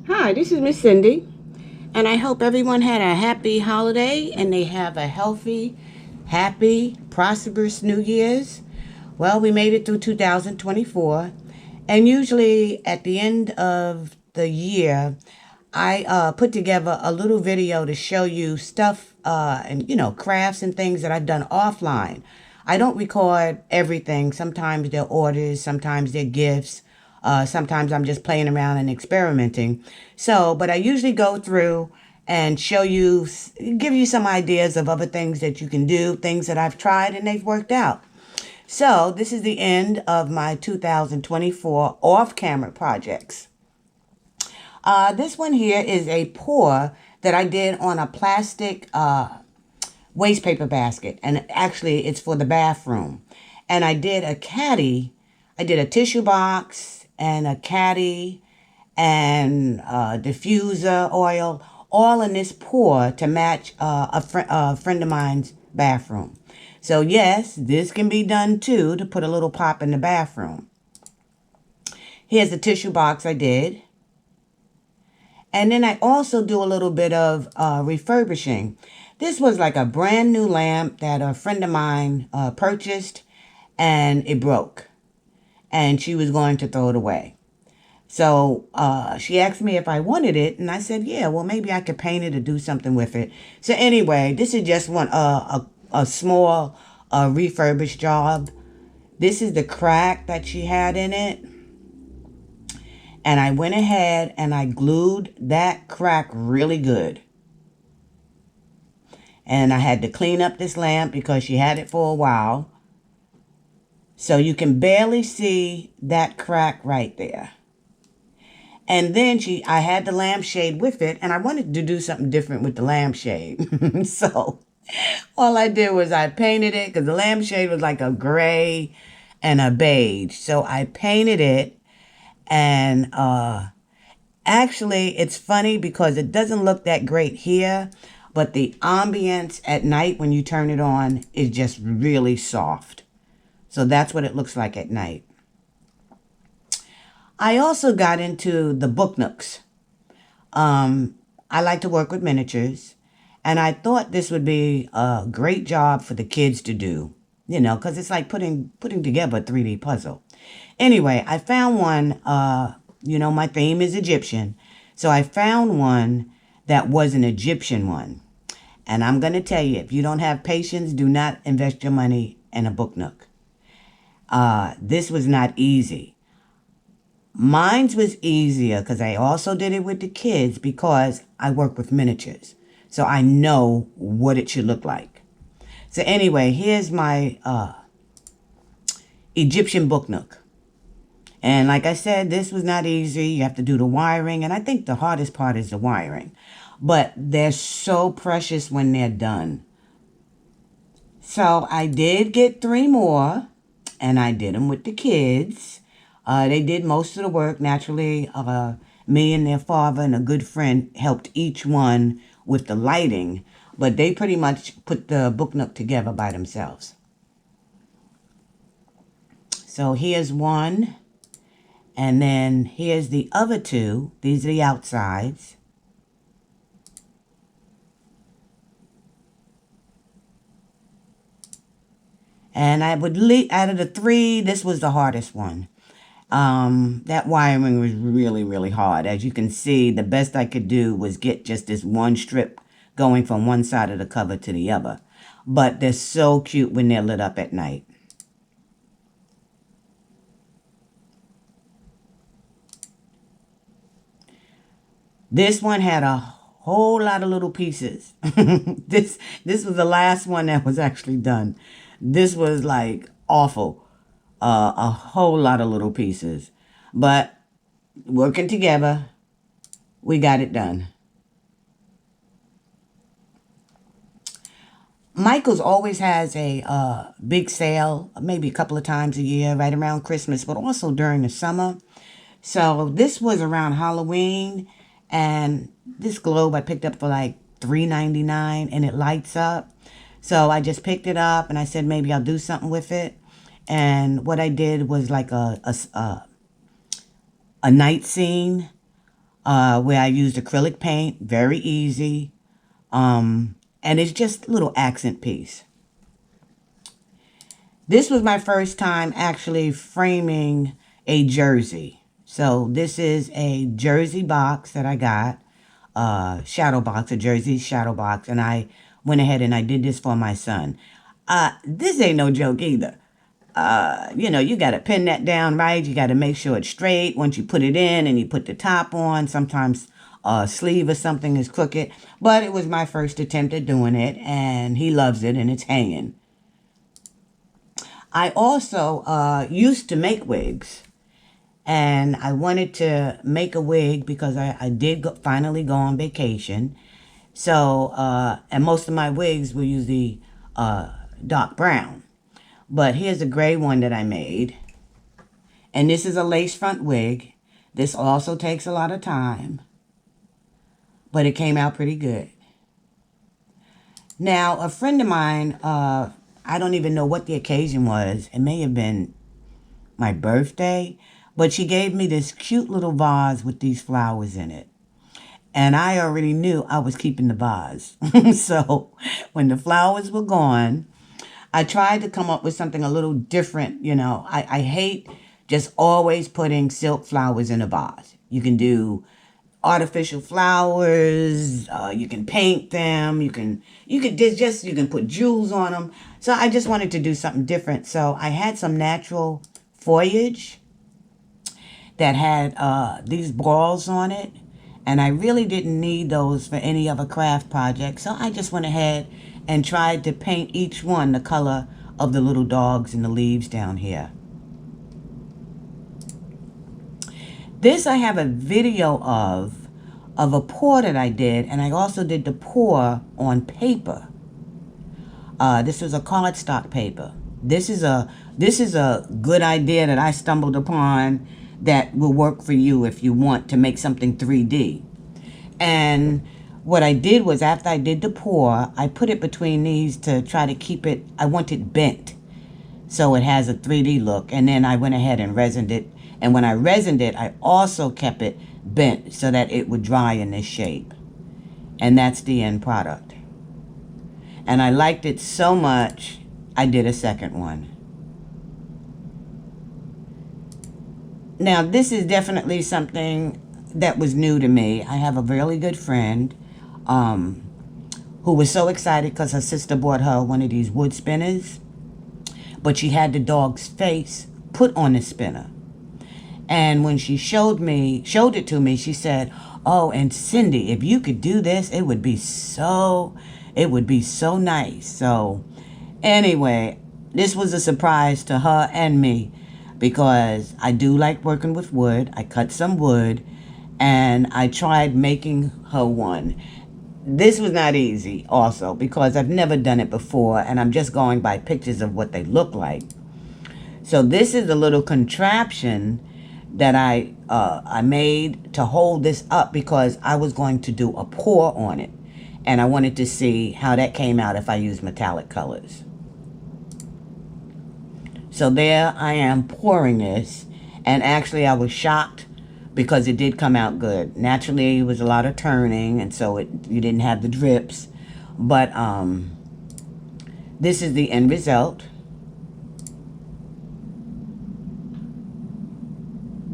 Hi, this is Miss Cindy, and I hope everyone had a happy holiday and they have a healthy, happy, prosperous New Year's. Well, we made it through 2024, and usually at the end of the year, I put together a little video to show you stuff and crafts and things that I've done offline. I don't record everything. Sometimes they're orders, sometimes they're gifts. Sometimes I'm just playing around and experimenting. So, but I usually go through and show you, give you some ideas of other things that you can do, things that I've tried and they've worked out. So, this is the end of my 2024 off camera projects. This one here is a pour that I did on a plastic waste paper basket. And actually, it's for the bathroom. And I did a caddy. I did a tissue box and a caddy and diffuser oil, all in this pour to match a friend of mine's bathroom. So yes, this can be done too, to put a little pop in the bathroom. Here's the tissue box I did. And then I also do a little bit of refurbishing. This was like a brand new lamp that a friend of mine purchased, and it broke. And she was going to throw it away. So she asked me if I wanted it, and I said, yeah, well, maybe I could paint it or do something with it. So anyway, this is just a small refurbished job. This is the crack that she had in it. And I went ahead and I glued that crack really good. And I had to clean up this lamp because she had it for a while. So you can barely see that crack right there. And then I had the lampshade with it, and I wanted to do something different with the lampshade. So all I did was I painted it, because the lampshade was like a gray and a beige. So I painted it, and actually, it's funny because it doesn't look that great here, but the ambience at night when you turn it on is just really soft. So that's what it looks like at night. I also got into the book nooks. I like to work with miniatures, and I thought this would be a great job for the kids to do, because it's like putting together a 3D puzzle. Anyway, I found one. My theme is Egyptian, so I found one that was an Egyptian one. And I'm going to tell you, if you don't have patience, do not invest your money in a book nook. This was not easy. Mine's was easier because I also did it with the kids because I work with miniatures. So I know what it should look like. So anyway, here's my Egyptian book nook. And like I said, this was not easy. You have to do the wiring. And I think the hardest part is the wiring. But they're so precious when they're done. So I did get 3 more. And I did them with the kids. They did most of the work. Naturally, me and their father and a good friend helped each one with the lighting. But they pretty much put the book nook together by themselves. So here's one. And then here's the other 2. These are the outsides. And I would out of the 3, this was the hardest one. That wiring was really, really hard. As you can see, the best I could do was get just this one strip going from one side of the cover to the other. But they're so cute when they're lit up at night. This one had a whole lot of little pieces. This was the last one that was actually done. This was like awful. A whole lot of little pieces. But working together, we got it done. Michael's always has a big sale, maybe a couple of times a year, right around Christmas, but also during the summer. So this was around Halloween, and this globe I picked up for like $3.99, and it lights up. So I just picked it up, and I said maybe I'll do something with it. And what I did was like a night scene where I used acrylic paint, very easy. And it's just a little accent piece. This was my first time actually framing a jersey. So this is a jersey box that I got, shadow box, a jersey shadow box, and I went ahead and I did this for my son. This ain't no joke either. You got to pin that down right. You got to make sure it's straight once you put it in and you put the top on. Sometimes a sleeve or something is crooked, but it was my first attempt at doing it, and he loves it, and it's hanging. I also used to make wigs, and I wanted to make a wig because I did finally go on vacation. So, and most of my wigs were usually dark brown. But here's a gray one that I made. And this is a lace front wig. This also takes a lot of time, but it came out pretty good. Now, a friend of mine, I don't even know what the occasion was. It may have been my birthday, but she gave me this cute little vase with these flowers in it. And I already knew I was keeping the vase. So when the flowers were gone, I tried to come up with something a little different. I hate just always putting silk flowers in a vase. You can do artificial flowers. You can paint them. You can put jewels on them. So I just wanted to do something different. So I had some natural foliage that had these balls on it. And I really didn't need those for any other craft project. So I just went ahead and tried to paint each one the color of the little dogs and the leaves down here. This I have a video of a pour that I did, and I also did the pour on paper. This was a cardstock paper. This is a good idea that I stumbled upon that will work for you if you want to make something 3D. And what I did was, after I did the pour, I put it between these to try to keep it, I want it bent so it has a 3D look. And then I went ahead and resined it. And when I resined it, I also kept it bent so that it would dry in this shape. And that's the end product. And I liked it so much, I did a second one. Now, this is definitely something that was new to me. I have a really good friend who was so excited because her sister bought her one of these wood spinners, but she had the dog's face put on the spinner. And when she showed it to me, she said, "Oh, and Cindy, if you could do this, it would be so nice." So anyway, this was a surprise to her and me because I do like working with wood. I cut some wood and I tried making her one. This was not easy also because I've never done it before and I'm just going by pictures of what they look like. So this is a little contraption that I made to hold this up because I was going to do a pour on it. And I wanted to see how that came out if I used metallic colors. So there I am pouring this. And actually I was shocked because it did come out good. Naturally, it was a lot of turning, and so you didn't have the drips. But this is the end result.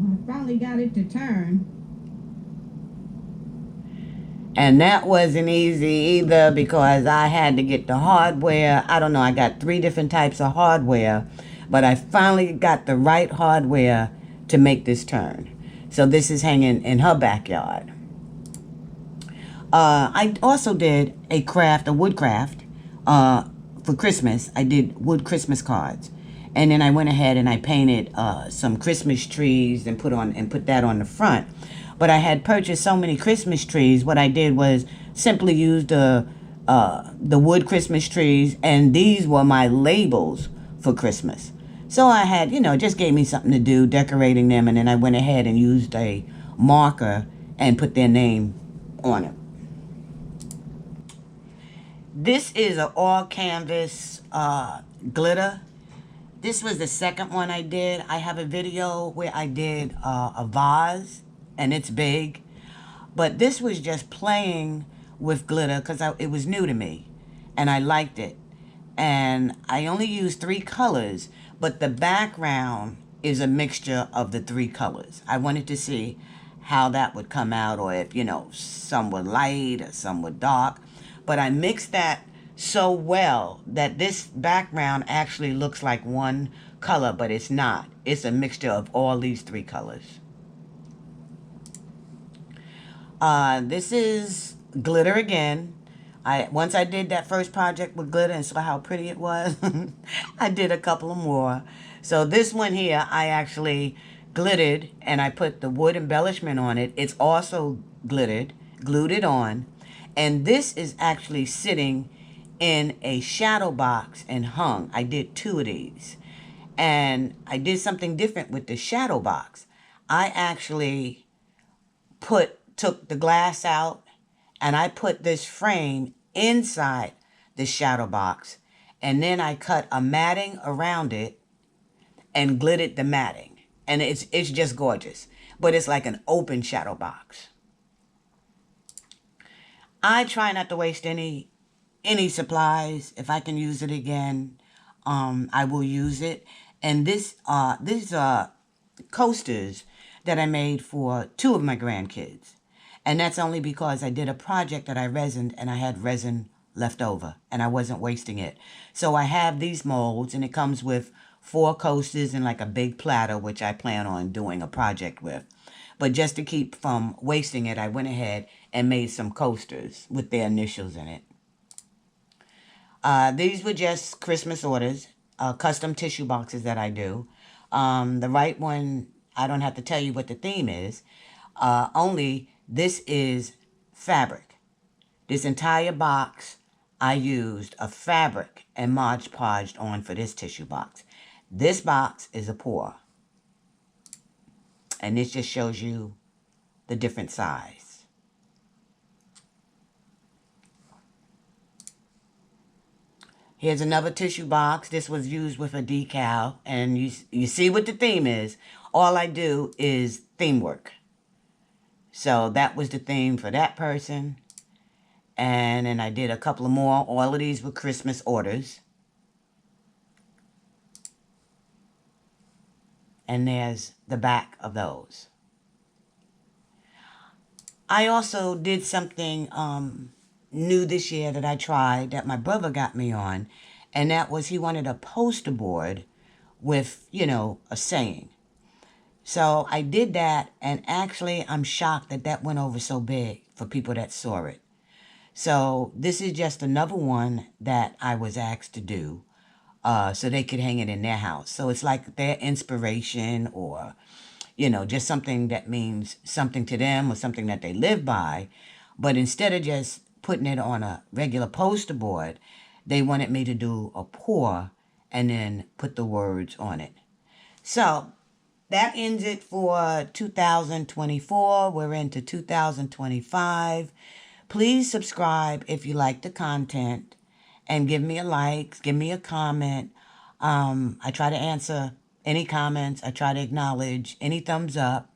I finally got it to turn. And that wasn't easy either because I had to get the hardware. I don't know, I got 3 different types of hardware, but I finally got the right hardware to make this turn. So this is hanging in her backyard. I also did a wood craft, for Christmas. I did wood Christmas cards. And then I went ahead and I painted some Christmas trees and put that on the front. But I had purchased so many Christmas trees, what I did was simply use the wood Christmas trees, and these were my labels for Christmas. So I had, just gave me something to do, decorating them, and then I went ahead and used a marker and put their name on it. This is an all canvas glitter. This was the second one I did. I have a video where I did a vase, and it's big. But this was just playing with glitter because it was new to me and I liked it. And I only used 3 colors, but the background is a mixture of the 3 colors. I wanted to see how that would come out, or if, some were light or some were dark. But I mixed that so well that this background actually looks like one color, but it's not. It's a mixture of all these 3 colors. This is glitter again. Once I did that first project with glitter and saw how pretty it was, I did a couple of more. So this one here, I actually glittered and I put the wood embellishment on it. It's also glittered, glued it on. And this is actually sitting in a shadow box and hung. I did 2 of these. And I did something different with the shadow box. I actually took the glass out and I put this frame inside the shadow box, and then I cut a matting around it and glittered the matting. And it's just gorgeous, but it's like an open shadow box. I try not to waste any supplies. If I can use it again, I will use it. And these are coasters that I made for 2 of my grandkids. And that's only because I did a project that I resined and I had resin left over and I wasn't wasting it. So I have these molds and it comes with 4 coasters and like a big platter, which I plan on doing a project with. But just to keep from wasting it, I went ahead and made some coasters with their initials in it. These were just Christmas orders, custom tissue boxes that I do. The right one, I don't have to tell you what the theme is. Only this is fabric. This entire box, I used a fabric and Mod Podged on for this tissue box. This box is a pour. And this just shows you the different size. Here's another tissue box. This was used with a decal. And you see what the theme is. All I do is theme work. So that was the theme for that person. And then I did a couple of more. All of these were Christmas orders. And there's the back of those. I also did something new this year that I tried that my brother got me on. And that was he wanted a poster board with, a saying. So I did that, and actually I'm shocked that that went over so big for people that saw it. So this is just another one that I was asked to do so they could hang it in their house. So it's like their inspiration or, just something that means something to them or something that they live by. But instead of just putting it on a regular poster board, they wanted me to do a pour and then put the words on it. So that ends it for 2024. We're into 2025. Please subscribe if you like the content and give me a like, give me a comment. I try to answer any comments. I try to acknowledge any thumbs up.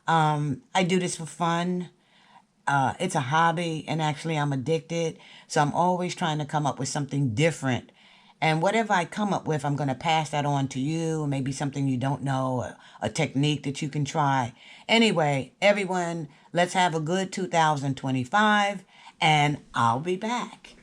I do this for fun. It's a hobby, and actually I'm addicted. So I'm always trying to come up with something different. And whatever I come up with, I'm going to pass that on to you. Maybe something you don't know, a technique that you can try. Anyway, everyone, let's have a good 2025, and I'll be back.